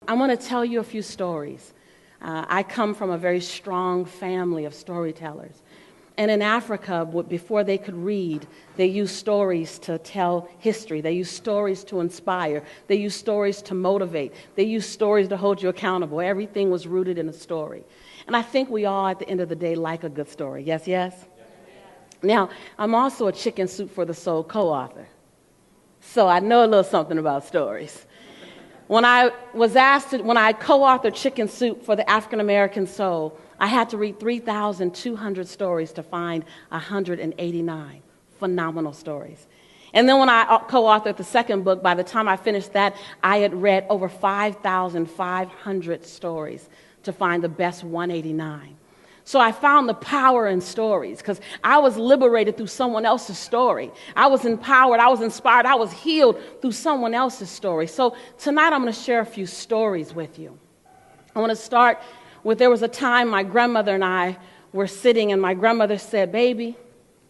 I want to tell you a few stories. I come from a very strong family of storytellers. And in Africa, before they could read, they used stories to tell history. They used stories to inspire. They used stories to motivate. They used stories to hold you accountable. Everything was rooted in a story. And I think we all, at the end of the day, like a good story. Yes, yes? Now, I'm also a Chicken Soup for the Soul co-author. So I know a little something about stories. When I co-authored Chicken Soup for the African American Soul, I had to read 3,200 stories to find 189 phenomenal stories. And then when I co-authored the second book, by the time I finished that, I had read over 5,500 stories to find the best 189. So I found the power in stories because I was liberated through someone else's story. I was empowered, I was inspired, I was healed through someone else's story. So tonight I'm going to share a few stories with you. I want to start with, there was a time my grandmother and I were sitting and my grandmother said, "Baby,"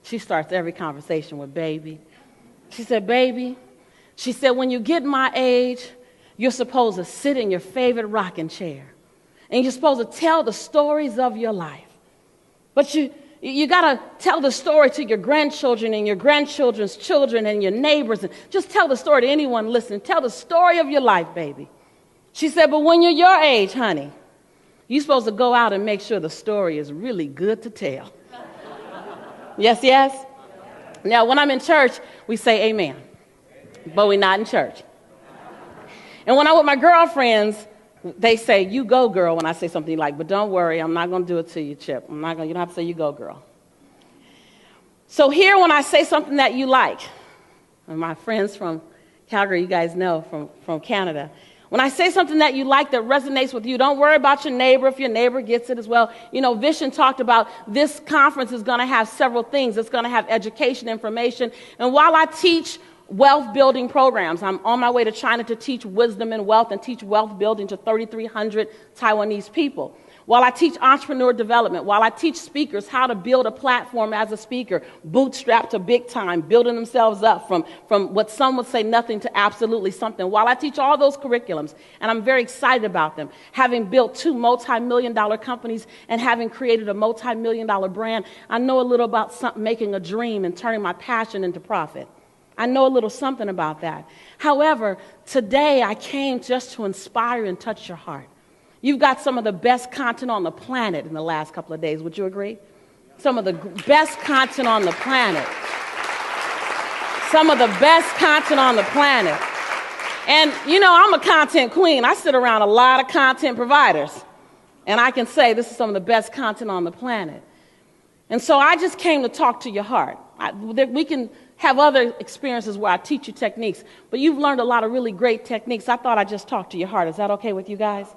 she starts every conversation with baby. She said, "Baby," she said, "when you get my age, you're supposed to sit in your favorite rocking chair. And you're supposed to tell the stories of your life. But you got to tell the story to your grandchildren and your grandchildren's children and your neighbors. And just tell the story to anyone listening. Tell the story of your life, baby." She said, "But when you're your age, honey, you're supposed to go out and make sure the story is really good to tell." Yes, yes? Now, when I'm in church, we say amen. But we're not in church. And when I'm with my girlfriends, they say, "You go, girl," when I say something like, "But don't worry, I'm not going to do it to you, Chip. You don't have to say, 'You go, girl.'" So here, when I say something that you like, and my friends from Calgary, you guys know, from Canada, when I say something that you like that resonates with you, don't worry about your neighbor if your neighbor gets it as well. You know, Vishen talked about this conference is going to have several things. It's going to have education, information. And while I teach wealth building programs, I'm on my way to China to teach wisdom and wealth and teach wealth building to 3,300 Taiwanese people. While I teach entrepreneur development, while I teach speakers how to build a platform as a speaker, bootstrapped to big time, building themselves up from what some would say nothing to absolutely something. While I teach all those curriculums, and I'm very excited about them, having built 2 multi-million-dollar companies and having created a multi-million-dollar brand, I know a little about making a dream and turning my passion into profit. I know a little something about that. However, today I came just to inspire and touch your heart. You've got some of the best content on the planet in the last couple of days. Would you agree? Some of the best content on the planet. Some of the best content on the planet. And, you know, I'm a content queen. I sit around a lot of content providers. And I can say this is some of the best content on the planet. And so I just came to talk to your heart. We can have other experiences where I teach you techniques, but you've learned a lot of really great techniques. I thought I'd just talk to your heart. Is that okay with you guys?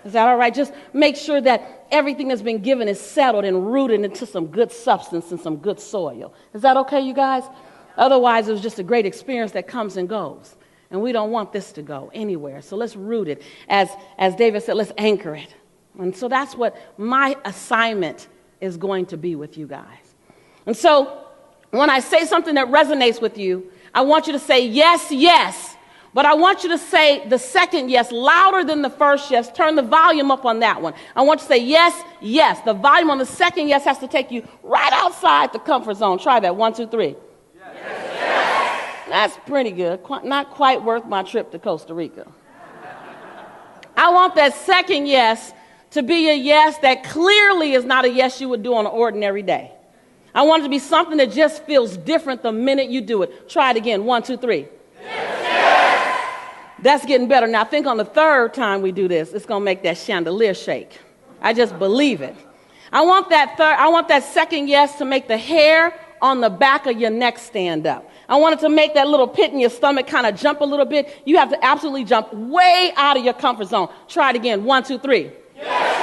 Is that all right? Just make sure that everything that's been given is settled and rooted into some good substance and some good soil. Is that okay, you guys? Otherwise, it was just a great experience that comes and goes. And we don't want this to go anywhere. So let's root it. As David said, let's anchor it. And so that's what my assignment is going to be with you guys. And so when I say something that resonates with you, I want you to say yes, yes. But I want you to say the second yes louder than the first yes. Turn the volume up on that one. I want you to say yes, yes. The volume on the second yes has to take you right outside the comfort zone. Try that. 1, 2, 3. Yes, yes. That's pretty good. Not quite worth my trip to Costa Rica. I want that second yes to be a yes that clearly is not a yes you would do on an ordinary day. I want it to be something that just feels different the minute you do it. Try it again. 1, 2, 3. Yes. That's getting better. Now think on the third time we do this, it's going to make that chandelier shake. I just believe it. I want that second yes to make the hair on the back of your neck stand up. I want it to make that little pit in your stomach kind of jump a little bit. You have to absolutely jump way out of your comfort zone. Try it again. 1, 2, 3. Yes.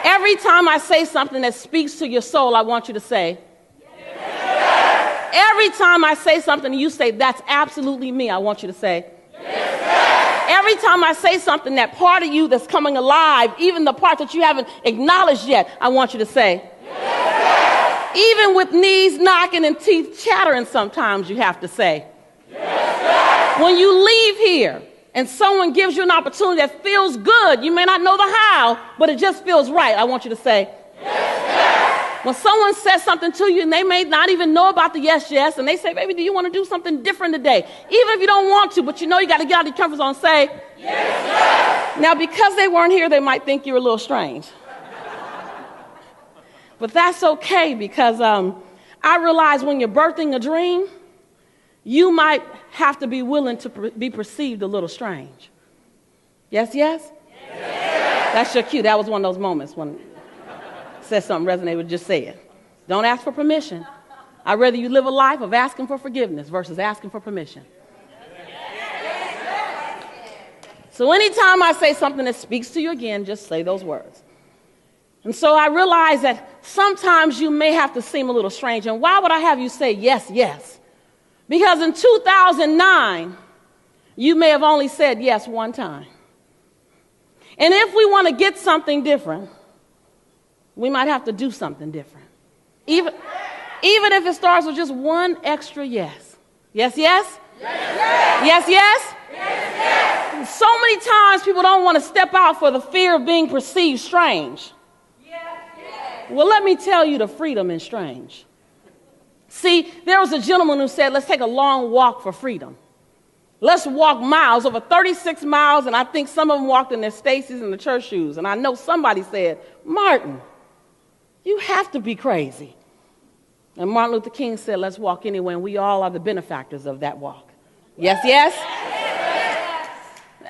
Every time I say something that speaks to your soul, I want you to say, yes. Every time I say something and you say, that's absolutely me, I want you to say, yes. Every time I say something, that part of you that's coming alive, even the part that you haven't acknowledged yet, I want you to say, yes. Even with knees knocking and teeth chattering sometimes, you have to say, yes. When you leave here, and someone gives you an opportunity that feels good, you may not know the how, but it just feels right, I want you to say, yes. When someone says something to you and they may not even know about the yes, yes, and they say, baby, do you want to do something different today? Even if you don't want to, but you know you got to get out of your comfort zone and say, yes, yes. Now, because they weren't here, they might think you're a little strange. But that's okay, because I realize when you're birthing a dream, you might have to be willing to be perceived a little strange. Yes, yes? Yes. That's your cue. That was one of those moments when it said something resonated with just say it. Don't ask for permission. I'd rather you live a life of asking for forgiveness versus asking for permission. So anytime I say something that speaks to you again, just say those words. And so I realize that sometimes you may have to seem a little strange. And why would I have you say yes, yes? Because in 2009, you may have only said yes one time. And if we want to get something different, we might have to do something different. Even if it starts with just one extra yes. Yes, yes? Yes, yes? Yes, yes? So many times people don't want to step out for the fear of being perceived strange. Well, let me tell you the freedom in strange. See, there was a gentleman who said, let's take a long walk for freedom. Let's walk miles, over 36 miles, and I think some of them walked in their Stacy's and the church shoes. And I know somebody said, Martin, you have to be crazy. And Martin Luther King said, let's walk anyway, and we all are the benefactors of that walk. Yes, yes?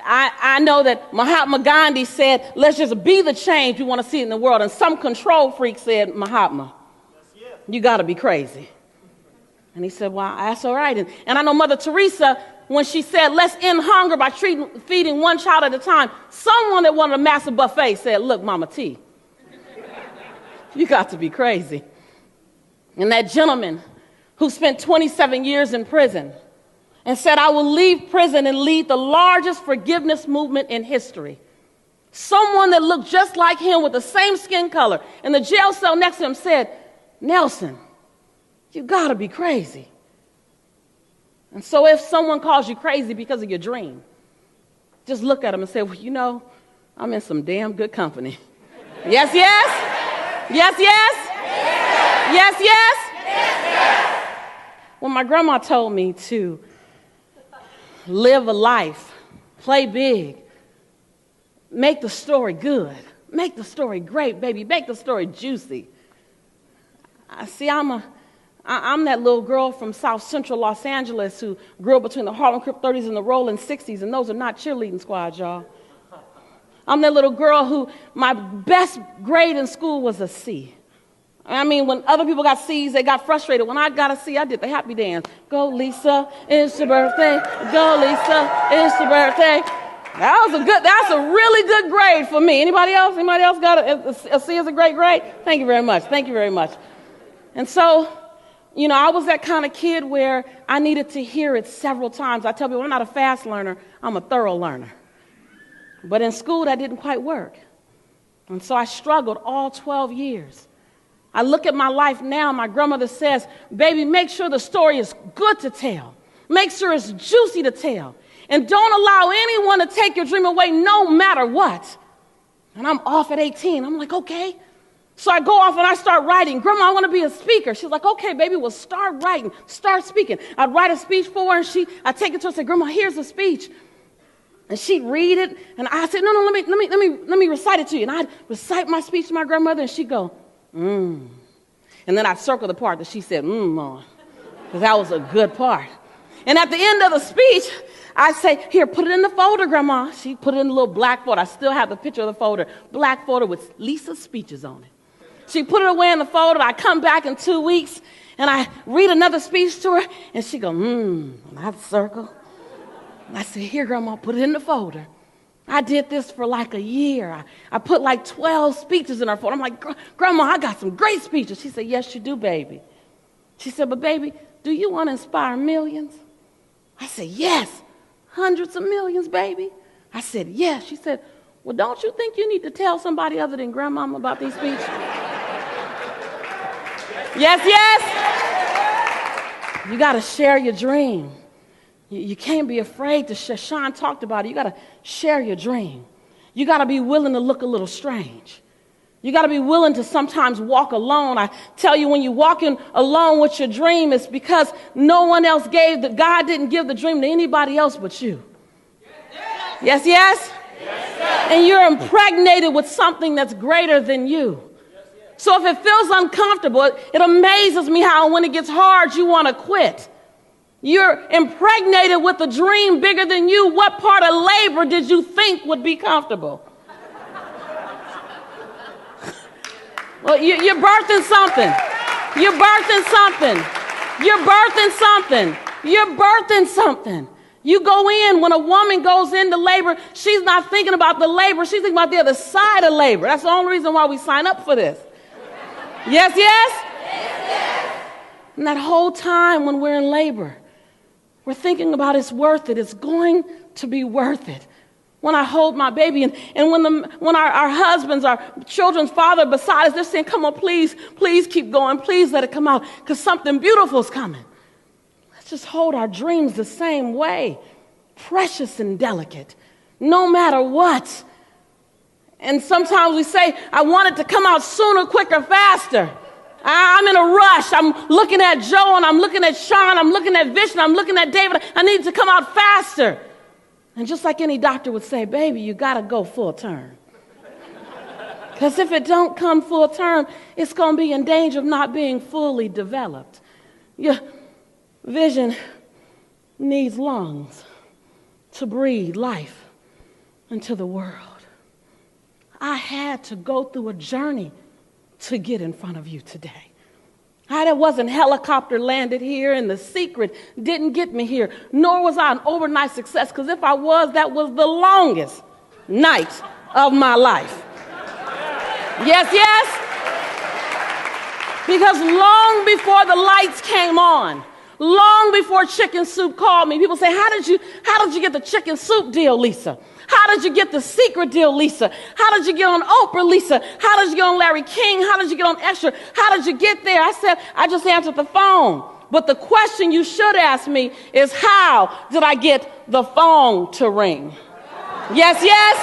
I know that Mahatma Gandhi said, let's just be the change we want to see in the world. And some control freak said, Mahatma, you got to be crazy. And he said, well, that's all right. And I know Mother Teresa, when she said, let's end hunger by feeding one child at a time, someone that wanted a massive buffet said, look, Mama T, you got to be crazy. And that gentleman who spent 27 years in prison and said, I will leave prison and lead the largest forgiveness movement in history. Someone that looked just like him with the same skin color in the jail cell next to him said, Nelson, you got to be crazy. And so if someone calls you crazy because of your dream, just look at them and say, well, you know, I'm in some damn good company. Yes, yes? Yes, yes? Yes, yes? When my grandma told me to live a life, play big, make the story good, make the story great, baby, make the story juicy. I'm that little girl from South Central Los Angeles who grew up between the Harlem Crip 30s and the Rolling 60s, and those are not cheerleading squads, y'all. I'm that little girl who my best grade in school was a C. I mean, when other people got C's, they got frustrated. When I got a C, I did the happy dance. Go, Lisa, it's your birthday. Go, Lisa, it's your birthday. That's a really good grade for me. Anybody else? Anybody else got a C as a great grade? Thank you very much. Thank you very much. And so, you know, I was that kind of kid where I needed to hear it several times. I tell people I'm not a fast learner, I'm a thorough learner. But in school, that didn't quite work. And so I struggled all 12 years. I look at my life now, my grandmother says, baby, make sure the story is good to tell. Make sure it's juicy to tell. And don't allow anyone to take your dream away no matter what. And I'm off at 18. I'm like, okay. So I go off and I start writing. Grandma, I want to be a speaker. She's like, okay, baby, well, start writing, start speaking. I'd write a speech for her, and I'd take it to her and say, Grandma, here's a speech. And she'd read it, and I said, no, let me recite it to you. And I'd recite my speech to my grandmother, and she'd go, And then I'd circle the part that she said, on, because that was a good part. And at the end of the speech, I'd say, here, put it in the folder, Grandma. She'd put it in the little black folder. I still have the picture of the folder, black folder with Lisa's speeches on it. She put it away in the folder. I come back in 2 weeks, and I read another speech to her, and she go, and I'd circle. And I said, here, Grandma, put it in the folder. I did this for like a year. I put like 12 speeches in her folder. I'm like, Grandma, I got some great speeches. She said, yes, you do, baby. She said, but baby, do you want to inspire millions? I said, yes, hundreds of millions, baby. I said, yes. She said, well, don't you think you need to tell somebody other than Grandmama about these speeches? Yes, yes. You got to share your dream. You can't be afraid to share. Sean talked about it. You got to share your dream. You got to be willing to look a little strange. You got to be willing to sometimes walk alone. I tell you, when you're walking alone with your dream, it's because no one else God didn't give the dream to anybody else but you. Yes, yes? And you're impregnated with something that's greater than you. So if it feels uncomfortable, it amazes me how when it gets hard, you want to quit. You're impregnated with a dream bigger than you. What part of labor did you think would be comfortable? Well, you're birthing something. You're birthing something. You're birthing something. You're birthing something. You go in, when a woman goes into labor, she's not thinking about the labor. She's thinking about the other side of labor. That's the only reason why we sign up for this. Yes, yes? Yes, yes. And that whole time when we're in labor, we're thinking about it's worth it. It's going to be worth it. When I hold my baby and when our husbands, our children's father beside us, they're saying, come on, please keep going. Please let it come out because something beautiful is coming. Let's just hold our dreams the same way, precious and delicate, no matter what. And sometimes we say, I want it to come out sooner, quicker, faster. I'm in a rush. I'm looking at Joe and I'm looking at Sean. I'm looking at Vision. I'm looking at David. I need it to come out faster. And just like any doctor would say, baby, you got to go full term. Because if it don't come full term, it's going to be in danger of not being fully developed. Your vision needs lungs to breathe life into the world. I had to go through a journey to get in front of you today. I wasn't helicopter landed here, and the secret didn't get me here, nor was I an overnight success, because if I was, that was the longest night of my life. Yes, yes? Because long before the lights came on, long before Chicken Soup called me, people say, how did you get the Chicken Soup deal, Lisa? How did you get the secret deal, Lisa? How did you get on Oprah, Lisa? How did you get on Larry King? How did you get on Extra? How did you get there? I said, I just answered the phone. But the question you should ask me is, how did I get the phone to ring? Yes, yes?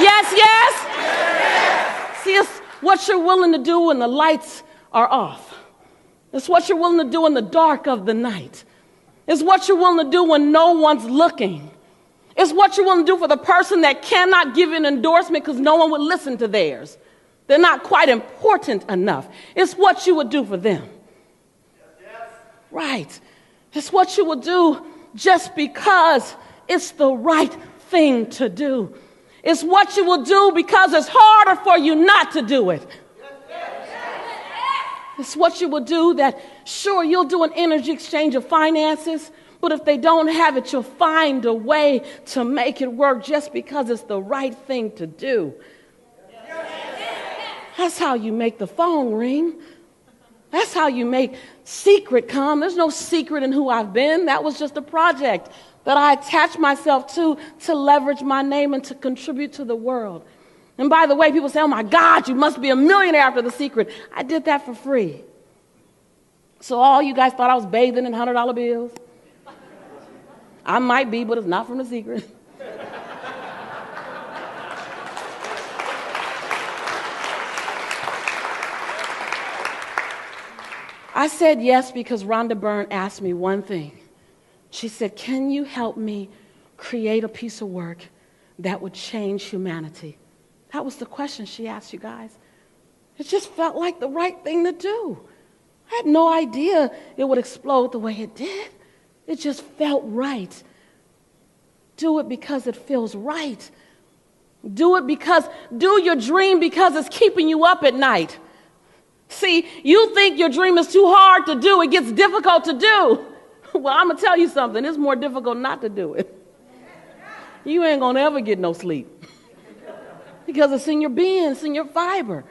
Yes, yes? See, it's what you're willing to do when the lights are off. It's what you're willing to do in the dark of the night. It's what you're willing to do when no one's looking. It's what you're willing to do for the person that cannot give you an endorsement because no one would listen to theirs. They're not quite important enough. It's what you would do for them. Yes. Right. It's what you would do just because it's the right thing to do. It's what you will do because it's harder for you not to do it. It's what you will do that, sure, you'll do an energy exchange of finances, but if they don't have it, you'll find a way to make it work just because it's the right thing to do. That's how you make the phone ring. That's how you make secret come. There's no secret in who I've been. That was just a project that I attached myself to leverage my name and to contribute to the world. And by the way, people say, oh my God, you must be a millionaire after The Secret. I did that for free. So all you guys thought I was bathing in $100 bills. I might be, but it's not from The Secret. I said yes because Rhonda Byrne asked me one thing. She said, can you help me create a piece of work that would change humanity? That was the question she asked, you guys. It just felt like the right thing to do. I had no idea it would explode the way it did. It just felt right. Do it because it feels right. Do your dream because it's keeping you up at night. See, you think your dream is too hard to do. It gets difficult to do. Well, I'm going to tell you something. It's more difficult not to do it. You ain't going to ever get no sleep. Because it's in your being, it's in your fiber.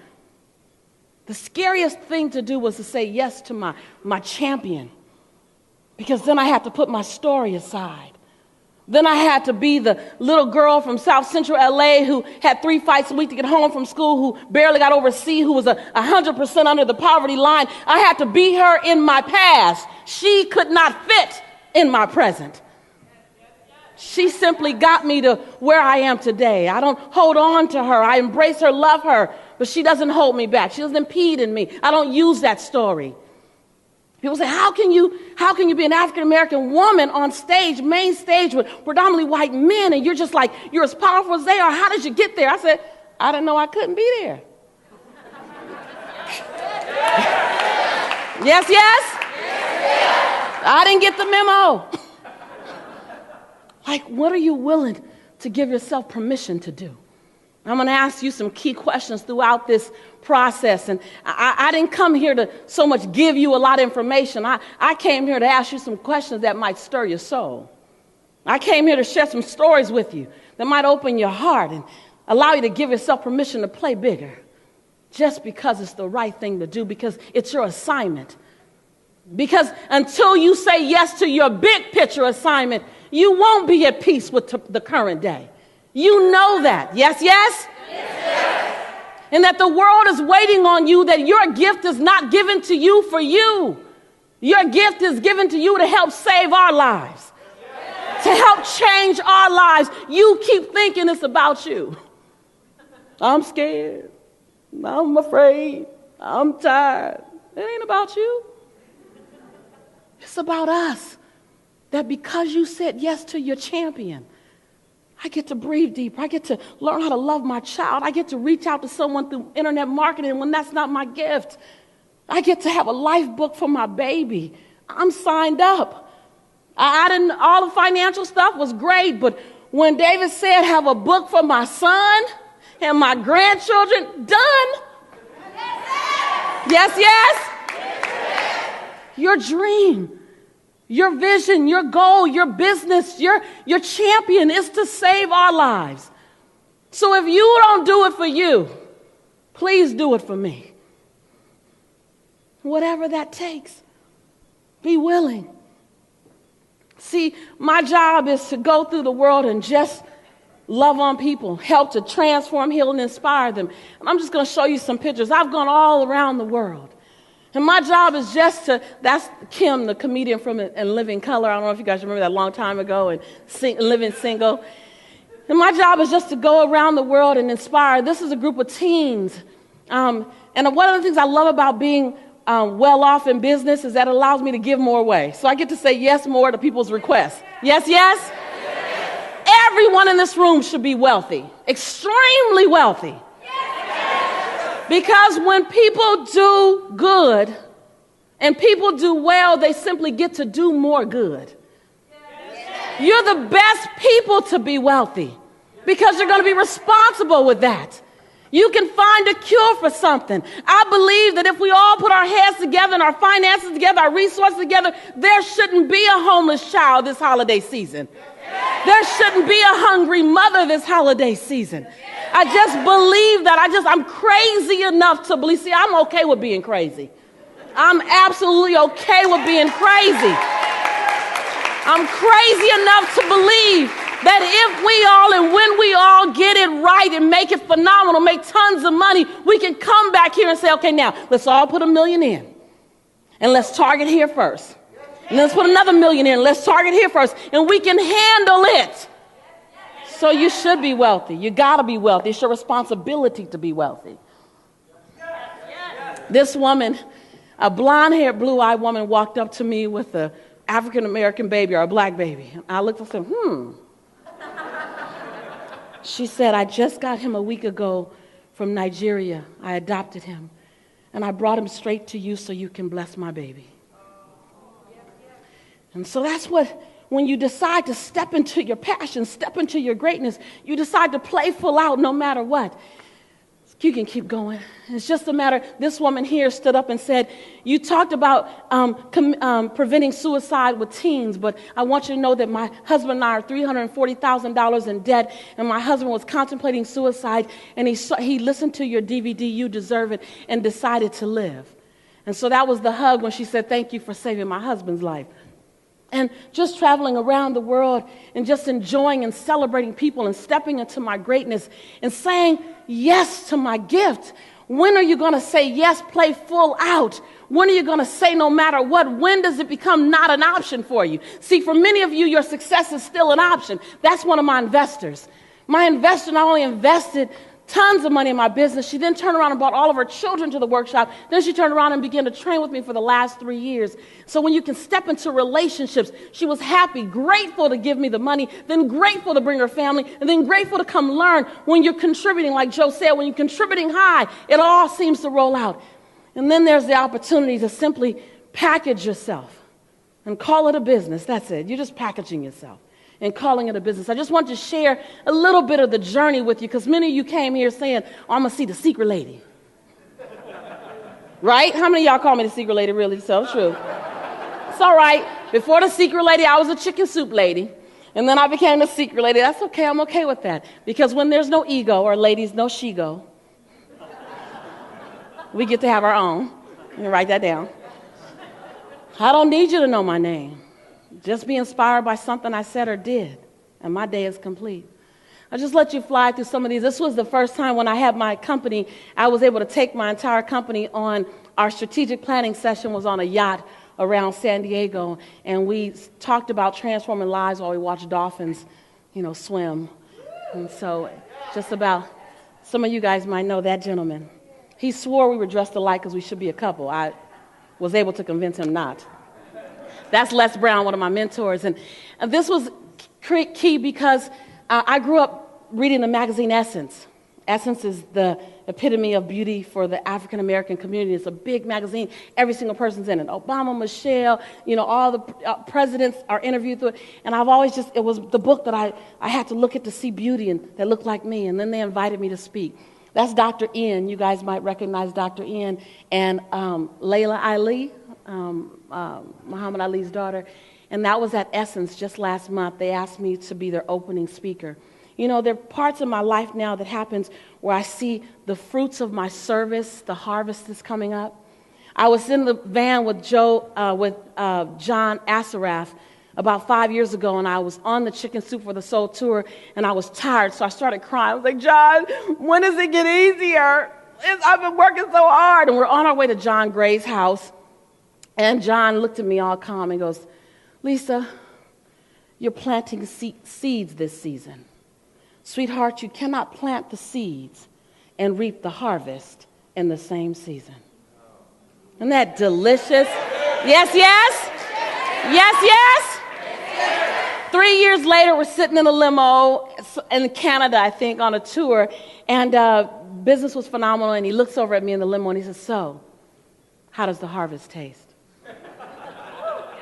The scariest thing to do was to say yes to my champion. Because then I had to put my story aside. Then I had to be the little girl from South Central LA who had 3 fights a week to get home from school, who barely got over C, who was 100% under the poverty line. I had to be her in my past. She could not fit in my present. She simply got me to where I am today. I don't hold on to her. I embrace her, love her, but she doesn't hold me back. She doesn't impede in me. I don't use that story. People say, how can you be an African-American woman on stage, main stage with predominantly white men, and you're just like, you're as powerful as they are? How did you get there? I said, I didn't know I couldn't be there. Yes, yes? I didn't get the memo. Like, what are you willing to give yourself permission to do? I'm going to ask you some key questions throughout this process. And I didn't come here to so much give you a lot of information. I came here to ask you some questions that might stir your soul. I came here to share some stories with you that might open your heart and allow you to give yourself permission to play bigger. Just because it's the right thing to do, because it's your assignment. Because until you say yes to your big picture assignment, you won't be at peace with the current day. You know that. Yes, yes? Yes. And that the world is waiting on you, that your gift is not given to you for you. Your gift is given to you to help save our lives, to help change our lives. You keep thinking it's about you. I'm scared. I'm afraid. I'm tired. It ain't about you. It's about us. That because you said yes to your champion, I get to breathe deeper. I get to learn how to love my child. I get to reach out to someone through internet marketing when that's not my gift. I get to have a life book for my baby. I'm signed up. I didn't. All the financial stuff was great, but when David said have a book for my son and my grandchildren, done. Yes, yes. Your dream, your vision, your goal, your business, your champion is to save our lives. So if you don't do it for you, please do it for me. Whatever that takes, be willing. See, my job is to go through the world and just love on people, help to transform, heal, and inspire them. And I'm just going to show you some pictures. I've gone all around the world. And my job is just to, that's Kim, the comedian from In Living Color. I don't know if you guys remember that, a long time ago, and Living Single. And my job is just to go around the world and inspire. This is a group of teens. And one of the things I love about being well off in business is that it allows me to give more away. So I get to say yes more to people's requests. Yes, yes? Everyone in this room should be wealthy, extremely wealthy. Because when people do good and people do well, they simply get to do more good. You're the best people to be wealthy because you're going to be responsible with that. You can find a cure for something. I believe that if we all put our heads together and our finances together, our resources together, there shouldn't be a homeless child this holiday season. There shouldn't be a hungry mother this holiday season. I just believe that. I'm crazy enough to believe. See, I'm okay with being crazy. I'm absolutely okay with being crazy. I'm crazy enough to believe that if we all and when we all get it right and make it phenomenal, make tons of money, we can come back here and say, okay, now let's all put $1 million in and let's target here first. And let's put another $1 million in. Let's target here first. And we can handle it. So you should be wealthy. You got to be wealthy. It's your responsibility to be wealthy. This woman, a blonde-haired, blue-eyed woman, walked up to me with an African-American baby or a black baby. I looked and said, She said, I just got him a week ago from Nigeria. I adopted him. And I brought him straight to you so you can bless my baby. And so that's what, when you decide to step into your passion, step into your greatness, you decide to play full out no matter what. You can keep going. It's just a matter, this woman here stood up and said, you talked about preventing suicide with teens, but I want you to know that my husband and I are $340,000 in debt, and my husband was contemplating suicide, and he listened to your DVD, You Deserve It, and decided to live. And so that was the hug when she said, thank you for saving my husband's life. And just traveling around the world and just enjoying and celebrating people and stepping into my greatness and saying yes to my gift. When are you going to say yes, play full out? When are you going to say no matter what? When does it become not an option for you? See, for many of you, your success is still an option. That's one of my investors. My investor not only invested tons of money in my business, she then turned around and brought all of her children to the workshop. Then she turned around and began to train with me for the last 3 years. So when you can step into relationships, she was happy, grateful to give me the money, then grateful to bring her family, and then grateful to come learn. When you're contributing, like Joe said, when you're contributing high, it all seems to roll out. And then there's the opportunity to simply package yourself and call it a business. That's it. You're just packaging yourself and calling it a business. I just want to share a little bit of the journey with you, because many of you came here saying, oh, I'm going to see the secret lady. Right? How many of y'all call me the secret lady, really? So true. It's all right. Before the secret lady, I was a chicken soup lady. And then I became the secret lady. That's okay. I'm okay with that. Because when there's no ego, or ladies, no she-go, we get to have our own. Let me write that down. I don't need you to know my name. Just be inspired by something I said or did, and my day is complete. I just let you fly through some of these. This was the first time when I had my company, I was able to take my entire company on our strategic planning session was on a yacht around San Diego, and we talked about transforming lives while we watched dolphins, swim. And so just about, some of you guys might know that gentleman. He swore we were dressed alike because we should be a couple. I was able to convince him not. That's Les Brown, one of my mentors. And this was key because I grew up reading the magazine Essence. Essence is the epitome of beauty for the African-American community. It's a big magazine. Every single person's in it. Obama, Michelle, all the presidents are interviewed through it. And I've always it was the book that I had to look at to see beauty and that looked like me. And then they invited me to speak. That's Dr. N. You guys might recognize Dr. N. and Layla Ali. Muhammad Ali's daughter, and that was at Essence just last month. They asked me to be their opening speaker. There are parts of my life now that happens where I see the fruits of my service, the harvest is coming up. I was in the van with John Asaraf about 5 years ago, and I was on the Chicken Soup for the Soul tour, and I was tired, so I started crying. I was like, John, when does it get easier? I've been working so hard. And we're on our way to John Gray's house. And John looked at me all calm and goes, Lisa, you're planting seeds this season. Sweetheart, you cannot plant the seeds and reap the harvest in the same season. Isn't that delicious? Yes, yes? Yes, yes? 3 years later, we're sitting in a limo in Canada, I think, on a tour. And business was phenomenal. And he looks over at me in the limo and he says, so, how does the harvest taste?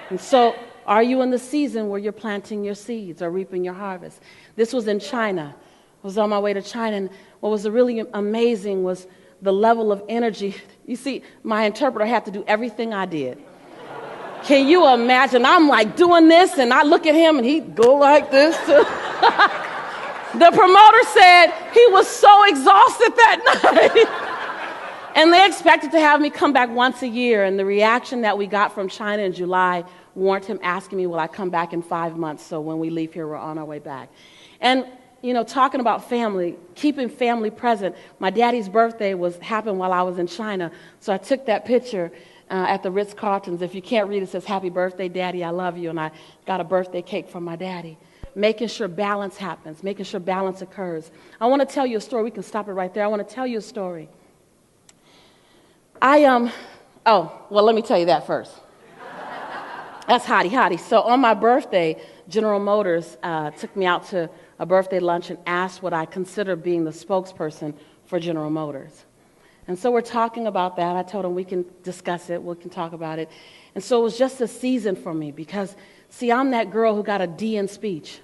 And so, are you in the season where you're planting your seeds or reaping your harvest? This was in China. I was on my way to China, and what was really amazing was the level of energy. You see, my interpreter had to do everything I did. Can you imagine? I'm like doing this, and I look at him, and he'd go like this. The promoter said he was so exhausted that night. And they expected to have me come back once a year, and the reaction that we got from China in July warranted him asking me, will I come back in 5 months? So when we leave here, we're on our way back. And, talking about family, keeping family present, my daddy's birthday happened while I was in China, so I took that picture at the Ritz-Carlton's. If you can't read it, says, happy birthday, Daddy, I love you, and I got a birthday cake from my daddy. Making sure balance happens, making sure balance occurs. I want to tell you a story. We can stop it right there. I want to tell you a story. Let me tell you that first. That's hottie. So on my birthday, General Motors took me out to a birthday lunch and asked what I consider being the spokesperson for General Motors. And so we're talking about that. I told them we can discuss it, we can talk about it. And so it was just a season for me because, see, I'm that girl who got a D in speech.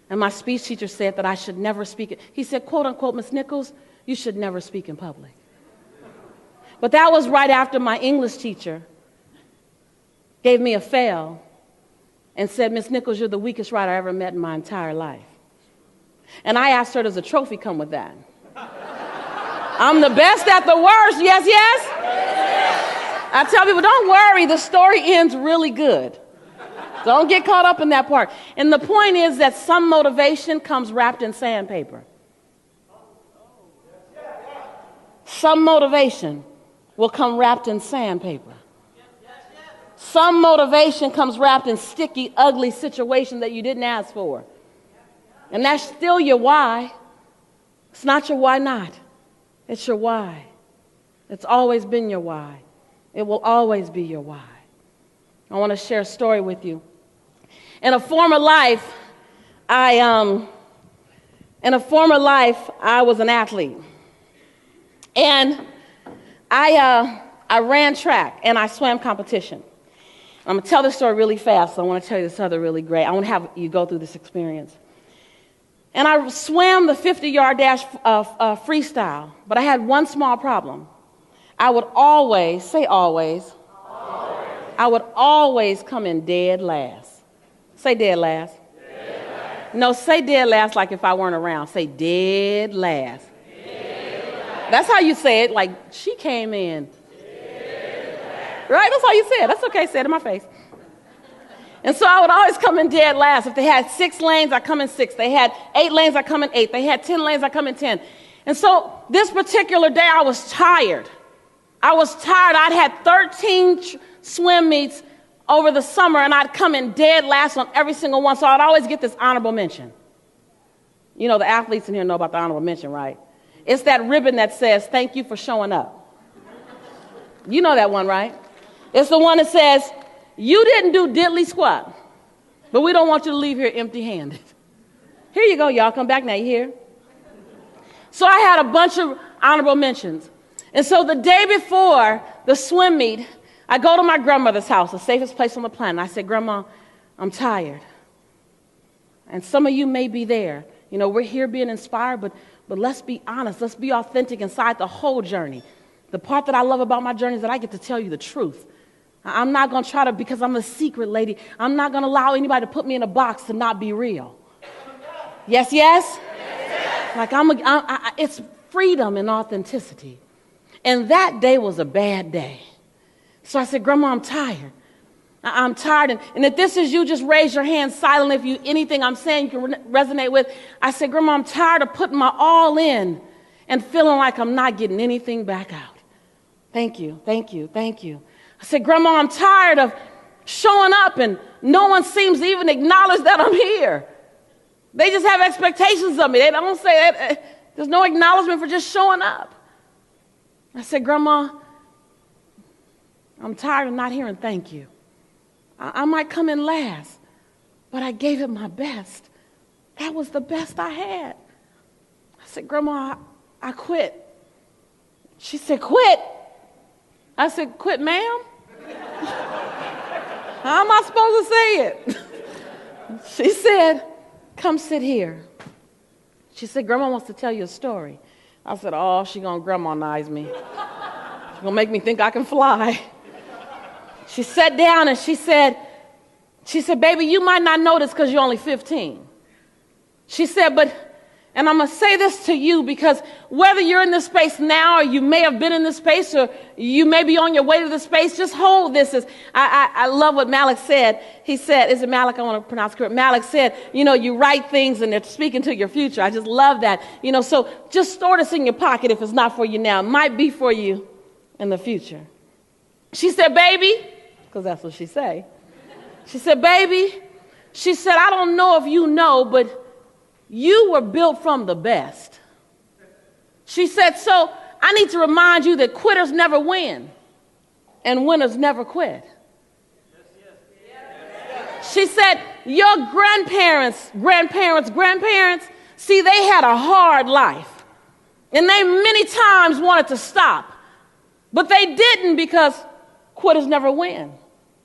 And my speech teacher said that I should never speak it. He said, quote unquote, Miss Nichols, you should never speak in public. But that was right after my English teacher gave me a fail and said, Miss Nichols, you're the weakest writer I ever met in my entire life. And I asked her, does a trophy come with that? I'm the best at the worst. Yes, yes? I tell people, don't worry, the story ends really good. Don't get caught up in that part. And the point is that some motivation comes wrapped in sandpaper. Some motivation will come wrapped in sandpaper. Some motivation comes wrapped in sticky, ugly situation that you didn't ask for. And that's still your why. It's not your why not. It's your why. It's always been your why. It will always be your why. I want to share a story with you. In a former life, I was an athlete. And I ran track and I swam competition. I'm going to tell this story really fast, so I want to tell you this other really great. I want to have you go through this experience. And I swam the 50-yard dash freestyle, but I had one small problem. I would always, say always, I would always come in dead last. Say dead last. Dead last. No, say dead last like if I weren't around. Say dead last. Dead last. That's how you say it, like she came in. Right? That's how you say it. That's okay. Say it in my face. And so I would always come in dead last. If they had 6 lanes, I come in 6. They had 8 lanes, I come in 8. They had 10 lanes, I come in 10. And so this particular day, I was tired. I'd had 13 swim meets over the summer, and I'd come in dead last on every single one. So I'd always get this honorable mention. You know, the athletes in here know about the honorable mention, right? It's that ribbon that says, thank you for showing up. You know that one, right? It's the one that says, you didn't do diddly squat, but we don't want you to leave here empty-handed. Here you go, y'all. Come back now. You hear? So I had a bunch of honorable mentions. And so the day before the swim meet, I go to my grandmother's house, the safest place on the planet. I said, Grandma, I'm tired. And some of you may be there. You know, we're here being inspired, but let's be honest. Let's be authentic inside the whole journey. The part that I love about my journey is that I get to tell you the truth. I'm not going to try to, because I'm a secret lady, I'm not going to allow anybody to put me in a box to not be real. Yes, yes? Yes. Like it's freedom and authenticity. And that day was a bad day. So I said, Grandma, I'm tired. I'm tired. And if this is you, just raise your hand silently. If you anything I'm saying you can resonate with. I said, Grandma, I'm tired of putting my all in and feeling like I'm not getting anything back out. Thank you, thank you, thank you. I said, Grandma, I'm tired of showing up and no one seems to even acknowledge that I'm here. They just have expectations of me. They don't say that. There's no acknowledgement for just showing up. I said, Grandma, I'm tired of not hearing thank you. I might come in last, but I gave it my best. That was the best I had. I said, Grandma, I quit. She said, quit? I said, quit, ma'am? How am I supposed to say it? She said, come sit here. She said, Grandma wants to tell you a story. I said, oh, she's going to grandma-nize me. She's going to make me think I can fly. She sat down and she said, baby, you might not know this because you're only 15. She said, and I'm going to say this to you because whether you're in this space now or you may have been in this space or you may be on your way to this space, just hold this. I love what Malik said. He said, is it Malik? I want to pronounce it correct. Malik said, you know, you write things and they're speaking to your future. I just love that. You know, so just store this in your pocket if it's not for you now. It might be for you in the future. She said, baby, because that's what she said. She said, baby, she said, I don't know if you know, but you were built from the best. She said, so I need to remind you that quitters never win and winners never quit. She said, your grandparents, see, they had a hard life. And they many times wanted to stop. But they didn't because quitters never win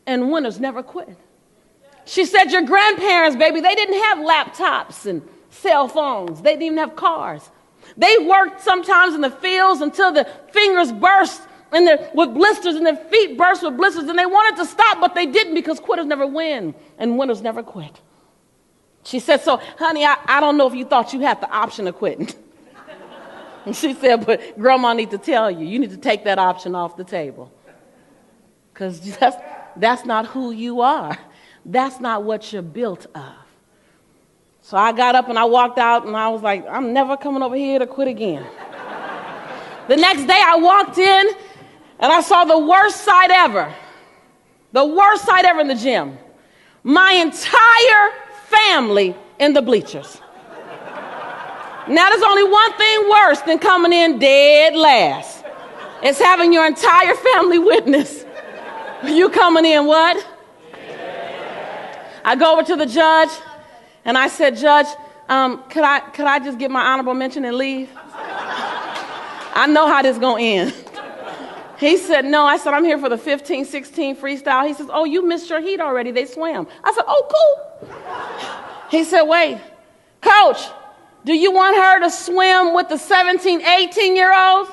and winners never quit. She said, your grandparents, baby, they didn't have laptops and cell phones. They didn't even have cars. They worked sometimes in the fields until the fingers burst with blisters and their feet burst with blisters. And they wanted to stop, but they didn't because quitters never win and winners never quit. She said, so, honey, I don't know if you thought you had the option of quitting. And she said, but Grandma need to tell you, you need to take that option off the table. Because that's not who you are. That's not what you're built of. So I got up and I walked out and I was like, I'm never coming over here to quit again. The next day I walked in and I saw the worst sight ever. The worst sight ever in the gym. My entire family in the bleachers. Now there's only one thing worse than coming in dead last. It's having your entire family witness. You coming in what? I go over to the judge and I said, Judge, could I just get my honorable mention and leave? I know how this gonna end. He said, no. I said, I'm here for the 15-16 freestyle. He says, oh, you missed your heat already. They swam. I said, oh, cool. He said, wait, Coach, do you want her to swim with the 17, 18-year-olds?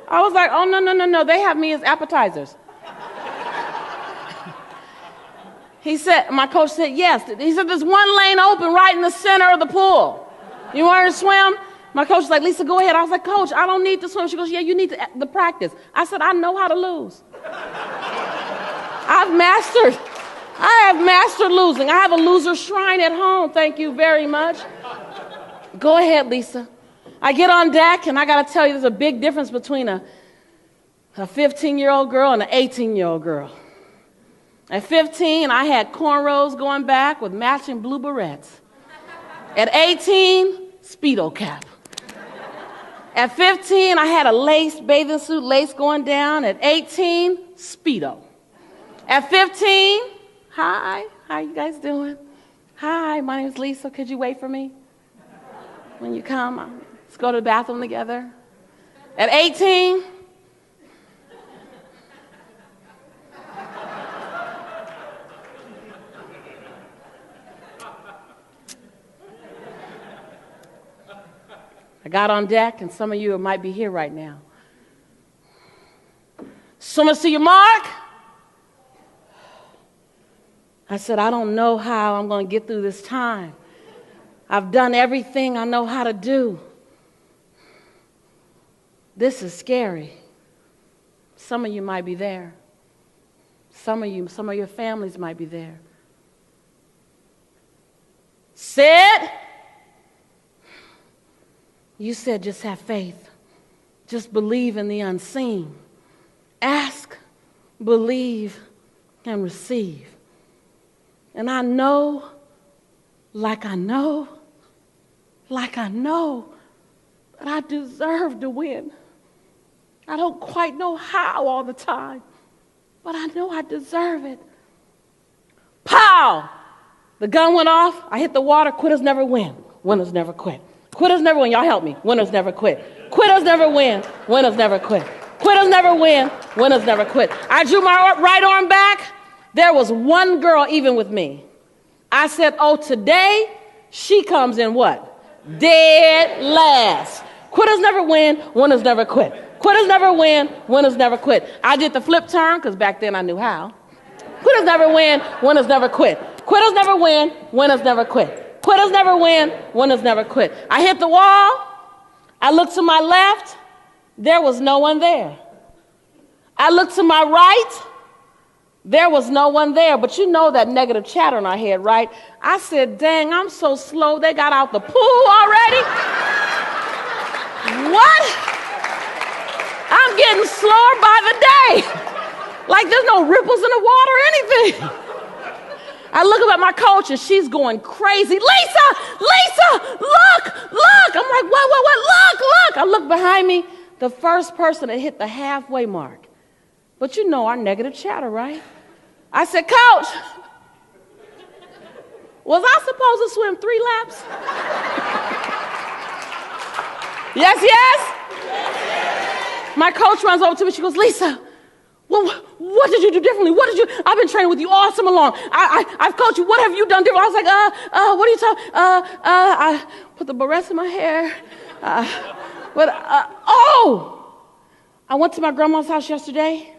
I was like, oh, no. They have me as appetizers. He said, my coach said, yes. He said, there's one lane open right in the center of the pool. You want her to swim? My coach was like, Lisa, go ahead. I was like, Coach, I don't need to swim. She goes, yeah, you need the practice. I said, I know how to lose. I have mastered losing. I have a loser shrine at home. Thank you very much. Go ahead, Lisa. I get on deck, and I got to tell you, there's a big difference between a 15-year-old girl and an 18-year-old girl. At 15, I had cornrows going back with matching blue barrettes. At 18, Speedo cap. At 15, I had a lace bathing suit, lace going down. At 18, Speedo. At 15, hi, how you guys doing? Hi, my name is Lisa. Could you wait for me? When you come, let's go to the bathroom together. At 18, I got on deck, and some of you might be here right now. Swimmers to your mark. I said, I don't know how I'm going to get through this time. I've done everything I know how to do. This is scary. Some of you might be there. Some of your families might be there. Sit. You said just have faith. Just believe in the unseen. Ask, believe, and receive. And I know, like I know, that I deserve to win. I don't quite know how all the time, but I know I deserve it. Pow! The gun went off. I hit the water. Quitters never win. Winners never quit. Quitters never win. Y'all help me. Winners never quit. Quitters never win. Winners never quit. Quitters never win. Winners never quit. I drew my right arm back. There was one girl even with me. I said, oh, today she comes in what? Dead last. Quitters never win. Winners never quit. Quitters never win. Winners never quit. I did the flip turn because back then I knew how. Quitters never win. Winners never quit. Quitters never win. Winners never quit. Quitters never win, winners never quit. I hit the wall. I looked to my left. There was no one there. I looked to my right. There was no one there. But you know that negative chatter in our head, right? I said, dang, I'm so slow. They got out the pool already? What? I'm getting slower by the day. Like there's no ripples in the water or anything. I look up at my coach, and she's going crazy. Lisa, look. I'm like, what, look. I look behind me, the first person that hit the halfway mark. But you know our negative chatter, right? I said, Coach, was I supposed to swim 3 laps? Yes? My coach runs over to me. She goes, Lisa, well, what did you do differently? I've been training with you all summer long. I've coached you. What have you done different? I was like, what are you talking? I put the barrettes in my hair. I went to my grandma's house yesterday,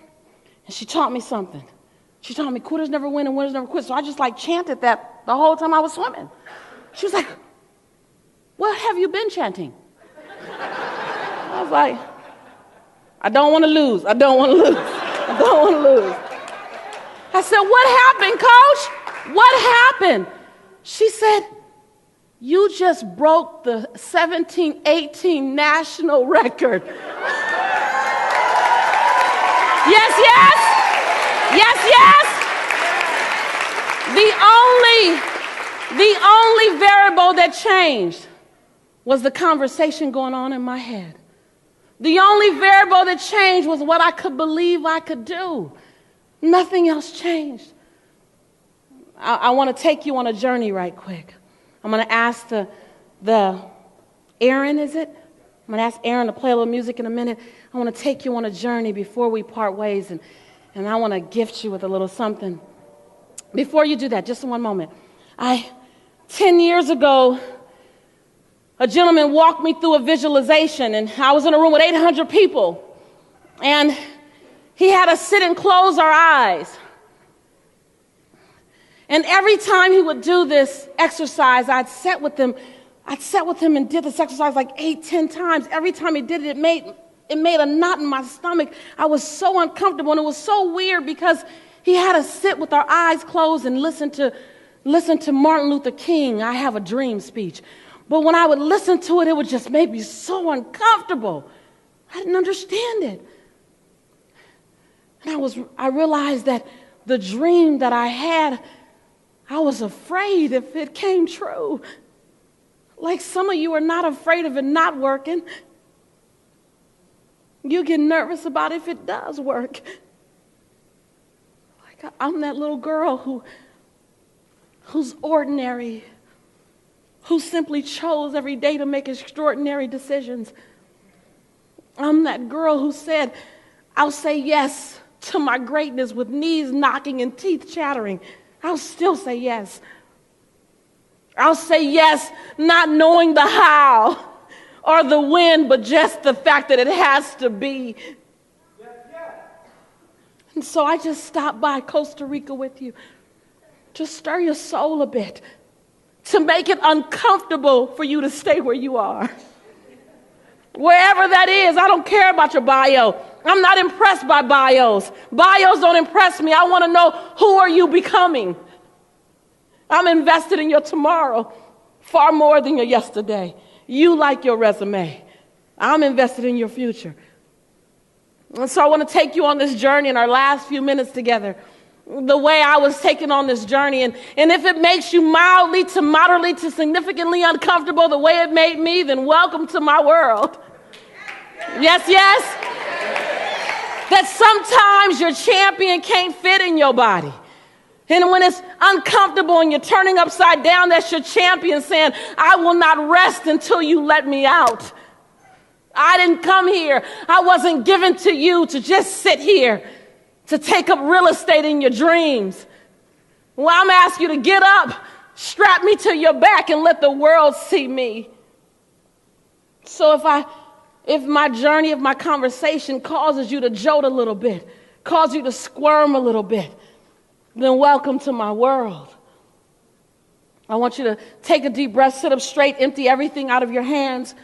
and she taught me something. She taught me quitters never win and winners never quit. So I just chanted that the whole time I was swimming. She was like, what have you been chanting? I was like, I don't want to lose. I don't want to lose. I said, what happened, Coach? What happened? She said, You just broke the 1718 national record. Yes, yes. Yes, yes. The only variable that changed was the conversation going on in my head. The only variable that changed was what I could believe I could do. Nothing else changed. I want to take you on a journey right quick. I'm going to ask the Aaron, is it? I'm going to ask Aaron to play a little music in a minute. I want to take you on a journey before we part ways, and I want to gift you with a little something. Before you do that, just in one moment. 10 years ago, a gentleman walked me through a visualization, and I was in a room with 800 people, and he had us sit and close our eyes. And every time he would do this exercise, I'd sat with him and did this exercise like 8-10 times. Every time he did it, it made a knot in my stomach. I was so uncomfortable, and it was so weird because he had us sit with our eyes closed and listen to Martin Luther King, I Have a Dream speech. But when I would listen to it, it would just make me so uncomfortable. I didn't understand it. And I realized that the dream that I had, I was afraid if it came true. Like some of you are not afraid of it not working. You get nervous about if it does work. Like I'm that little girl who's ordinary, who simply chose every day to make extraordinary decisions. I'm that girl who said, I'll say yes to my greatness with knees knocking and teeth chattering. I'll still say yes. I'll say yes, not knowing the how or the when, but just the fact that it has to be. And so I just stopped by Costa Rica with you to stir your soul a bit, to make it uncomfortable for you to stay where you are. Wherever that is, I don't care about your bio. I'm not impressed by bios. Bios don't impress me. I want to know, who are you becoming? I'm invested in your tomorrow far more than your yesterday. You like your resume. I'm invested in your future. And so I want to take you on this journey in our last few minutes together, the way I was taken on this journey. And if it makes you mildly to moderately to significantly uncomfortable the way it made me, then welcome to my world. Yes, yes. That sometimes your champion can't fit in your body. And when it's uncomfortable and you're turning upside down, that's your champion saying, I will not rest until you let me out. I didn't come here. I wasn't given to you to just sit here, to take up real estate in your dreams. Well, I'm asking you to get up, strap me to your back, and let the world see me. So if my journey, if my conversation causes you to jolt a little bit, causes you to squirm a little bit, then welcome to my world. I want you to take a deep breath, sit up straight, empty everything out of your hands.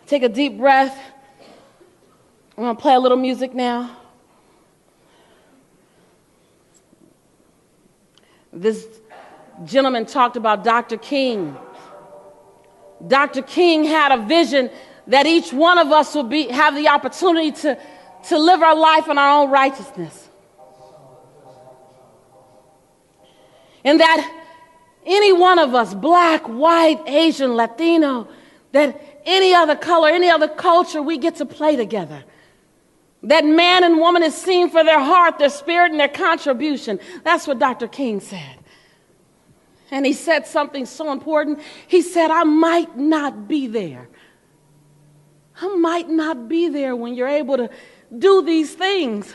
Take a deep breath. I'm going to play a little music now. This gentleman talked about Dr. King. Dr. King had a vision that each one of us will have the opportunity to live our life in our own righteousness. And that any one of us, black, white, Asian, Latino, that any other color, any other culture, we get to play together. That man and woman is seen for their heart, their spirit, and their contribution. That's what Dr. King said. And he said something so important. He said, I might not be there. I might not be there when you're able to do these things.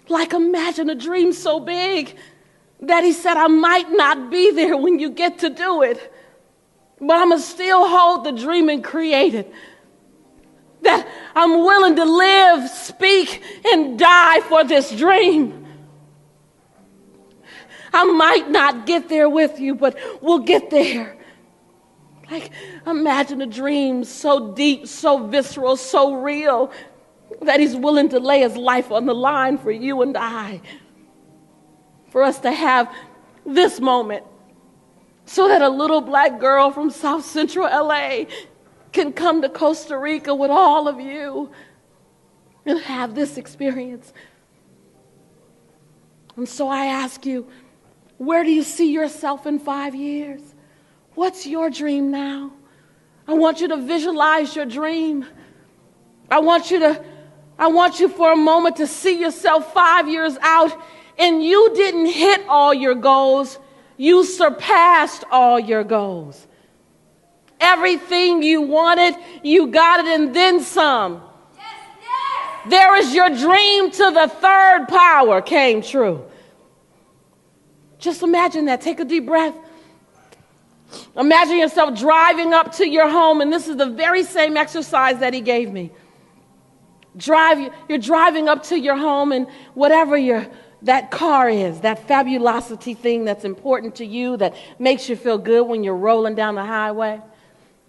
Like imagine a dream so big that he said, I might not be there when you get to do it. But I'm going to still hold the dream and create it. That I'm willing to live, speak, and die for this dream. I might not get there with you, but we'll get there. Like, imagine a dream so deep, so visceral, so real, that he's willing to lay his life on the line for you and I. for us to have this moment so that a little black girl from South Central LA can come to Costa Rica with all of you and have this experience. And so I ask you, where do you see yourself in 5 years? What's your dream now? I want you to visualize your dream. I want you for a moment to see yourself 5 years out, and you didn't hit all your goals. You surpassed all your goals. Everything you wanted, you got it, and then some. Yes, yes. There is your dream to the third power came true. Just imagine that. Take a deep breath. Imagine yourself driving up to your home, and this is the very same exercise that he gave me. You're driving up to your home, and whatever that car is, that fabulosity thing that's important to you, that makes you feel good when you're rolling down the highway.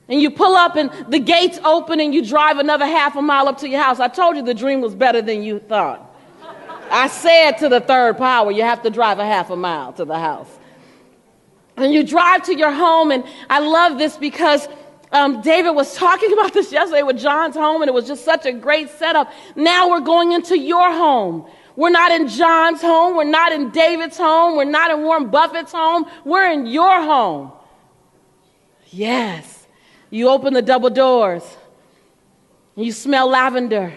And you pull up and the gates open and you drive another half a mile up to your house. I told you the dream was better than you thought. I said to the third power, you have to drive a half a mile to the house. And you drive to your home, and I love this because David was talking about this yesterday with John's home, and it was just such a great setup. Now we're going into your home. We're not in John's home. We're not in David's home. We're not in Warren Buffett's home. We're in your home. Yes. You open the double doors. You smell lavender.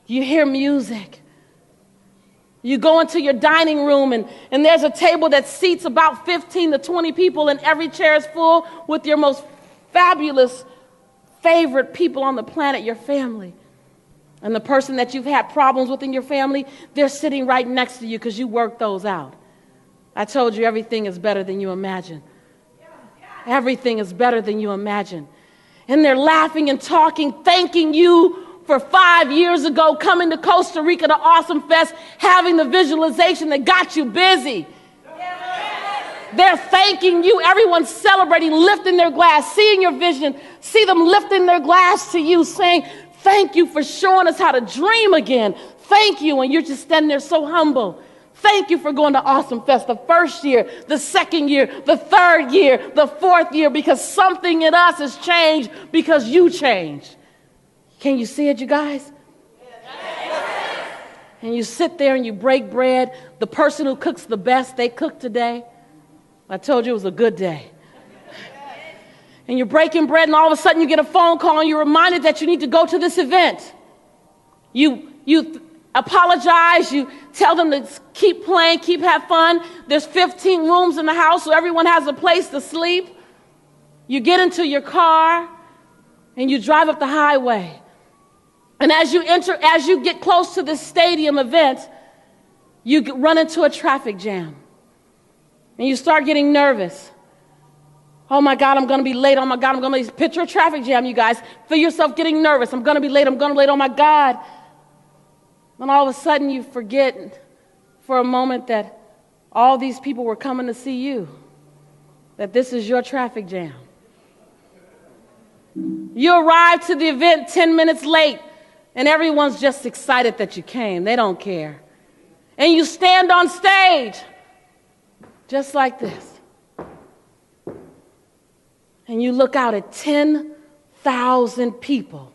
You hear music. You go into your dining room, and there's a table that seats about 15 to 20 people, and every chair is full with your most fabulous, favorite people on the planet, your family. And the person that you've had problems with in your family, they're sitting right next to you because you worked those out. I told you everything is better than you imagine. Everything is better than you imagine. And they're laughing and talking, thanking you for 5 years ago coming to Costa Rica to Awesome Fest, having the visualization that got you busy. They're thanking you. Everyone's celebrating, lifting their glass, seeing your vision, see them lifting their glass to you, saying, thank you for showing us how to dream again. Thank you. And you're just standing there so humble. Thank you for going to Awesome Fest the first year, the second year, the third year, the fourth year, because something in us has changed because you changed. Can you see it, you guys? Yes. And you sit there and you break bread. The person who cooks the best, they cooked today. I told you it was a good day. And you're breaking bread, and all of a sudden you get a phone call, and you're reminded that you need to go to this event. You apologize. You tell them to keep playing, keep have fun. There's 15 rooms in the house, so everyone has a place to sleep. You get into your car, and you drive up the highway. And as you get close to this stadium event, you run into a traffic jam. And you start getting nervous. Oh my God, I'm going to be late. Oh my God, I'm going to be late. Picture a traffic jam, you guys. Feel yourself getting nervous. I'm going to be late. I'm going to be late. Oh my God. And all of a sudden you forget for a moment that all these people were coming to see you. That this is your traffic jam. You arrive to the event 10 minutes late, and everyone's just excited that you came. They don't care. And you stand on stage just like this. And you look out at 10,000 people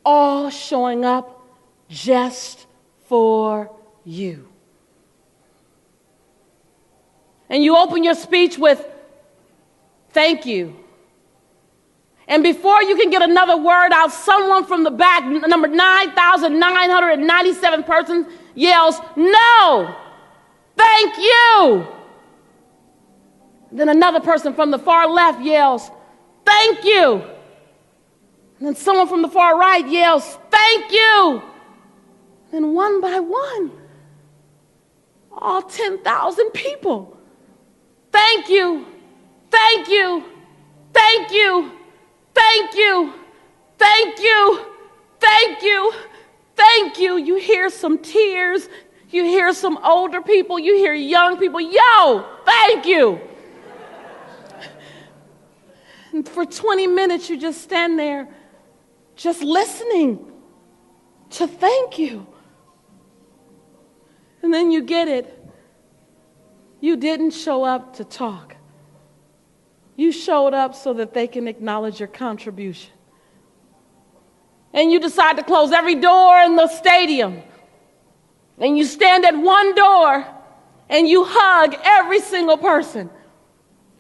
all showing up just for you. And you open your speech with, thank you. And before you can get another word out, someone from the back, number 9,997 person, yells, no, thank you. Then another person from the far left yells, thank you. And then someone from the far right yells, thank you. Then one by one, all 10,000 people, thank you, thank you, thank you, thank you, thank you, thank you, thank you. You hear some tears, you hear some older people, you hear young people, yo, thank you. And for 20 minutes, you just stand there, just listening to thank you. And then you get it. You didn't show up to talk. You showed up so that they can acknowledge your contribution. And you decide to close every door in the stadium. And you stand at one door and you hug every single person.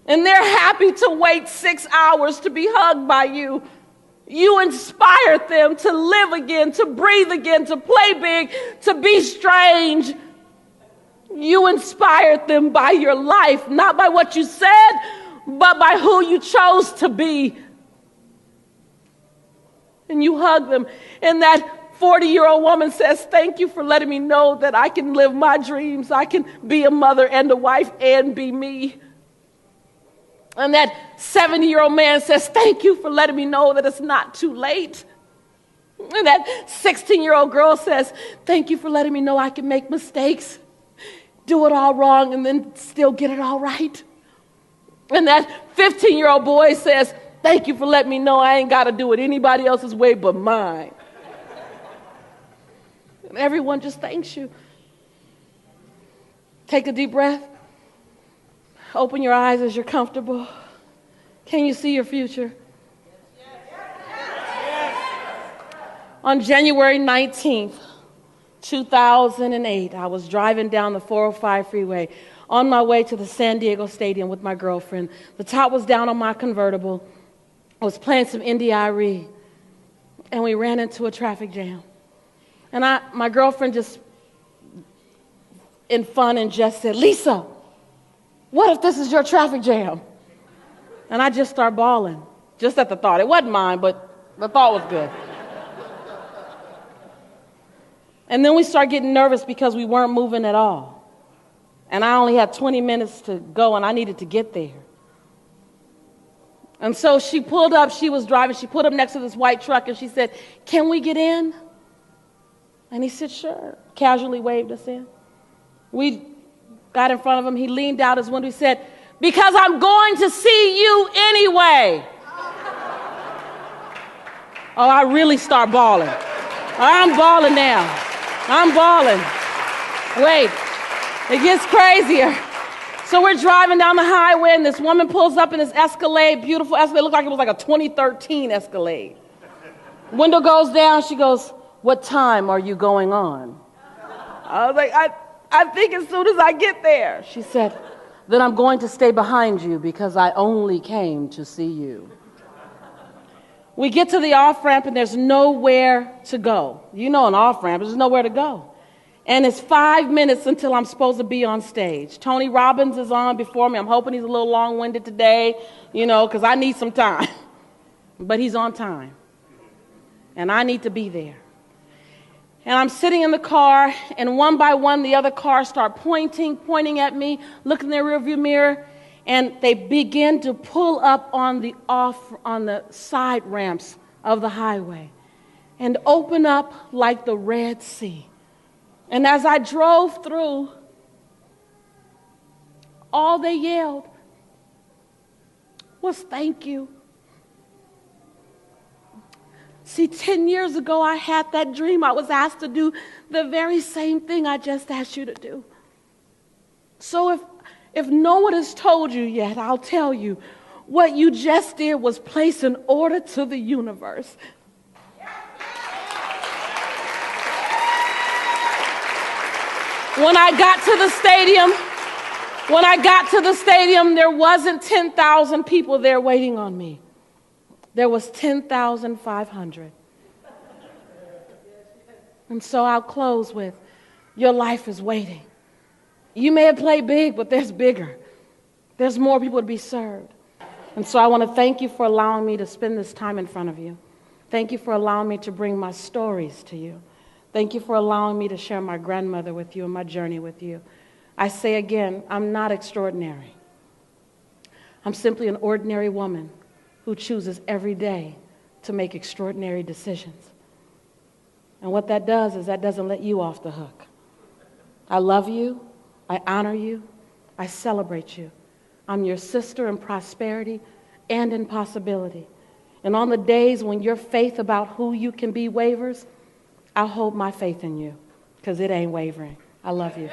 And they're happy to wait 6 hours to be hugged by you. You inspired them to live again, to breathe again, to play big, to be strange. You inspired them by your life, not by what you said, but by who you chose to be. And you hug them. And that 40-year-old woman says, thank you for letting me know that I can live my dreams. I can be a mother and a wife and be me. And that 70-year-old man says, thank you for letting me know that it's not too late. And that 16-year-old girl says, thank you for letting me know I can make mistakes, do it all wrong, and then still get it all right. And that 15-year-old boy says, thank you for letting me know I ain't got to do it anybody else's way but mine. And everyone just thanks you. Take a deep breath. Open your eyes as you're comfortable. Can you see your future? On January 19th, 2008, I was driving down the 405 freeway on my way to the San Diego Stadium with my girlfriend. The top was down on my convertible. I was playing some Indie and we ran into a traffic jam. And my girlfriend just, in fun and jest, said, Lisa, what if this is your traffic jam? And I just started bawling, just at the thought. It wasn't mine, but the thought was good. And then we started getting nervous because we weren't moving at all. And I only had 20 minutes to go, and I needed to get there. And so she pulled up, she was driving, she pulled up next to this white truck, and she said, can we get in? And he said, sure. Casually waved us in. We got in front of him. He leaned out his window. He said, because I'm going to see you anyway. Oh, I really start bawling. I'm bawling now. I'm bawling. Wait, it gets crazier. So we're driving down the highway, and this woman pulls up in this Escalade, beautiful Escalade. It looked like it was like a 2013 Escalade. Window goes down. She goes, what time are you going on? I was like, I think as soon as I get there. She said, then I'm going to stay behind you because I only came to see you. We get to the off-ramp and there's nowhere to go. You know, an off-ramp, there's nowhere to go. And it's 5 minutes until I'm supposed to be on stage. Tony Robbins is on before me. I'm hoping he's a little long-winded today, you know, because I need some time. But he's on time. And I need to be there. And I'm sitting in the car, and one by one, the other cars start pointing at me, look in their rearview mirror, and they begin to pull up on the side ramps of the highway and open up like the Red Sea. And as I drove through, all they yelled was, thank you. See, 10 years ago, I had that dream. I was asked to do the very same thing I just asked you to do. So if no one has told you yet, I'll tell you, what you just did was place an order to the universe. When I got to the stadium, there wasn't 10,000 people there waiting on me. There was 10,500. And so I'll close with, your life is waiting. You may have played big, but there's bigger. There's more people to be served. And so I want to thank you for allowing me to spend this time in front of you. Thank you for allowing me to bring my stories to you. Thank you for allowing me to share my grandmother with you and my journey with you. I say again, I'm not extraordinary. I'm simply an ordinary woman who chooses every day to make extraordinary decisions. And what that does is that doesn't let you off the hook. I love you. I honor you. I celebrate you. I'm your sister in prosperity and in possibility. And on the days when your faith about who you can be wavers, I'll hold my faith in you because it ain't wavering. I love you.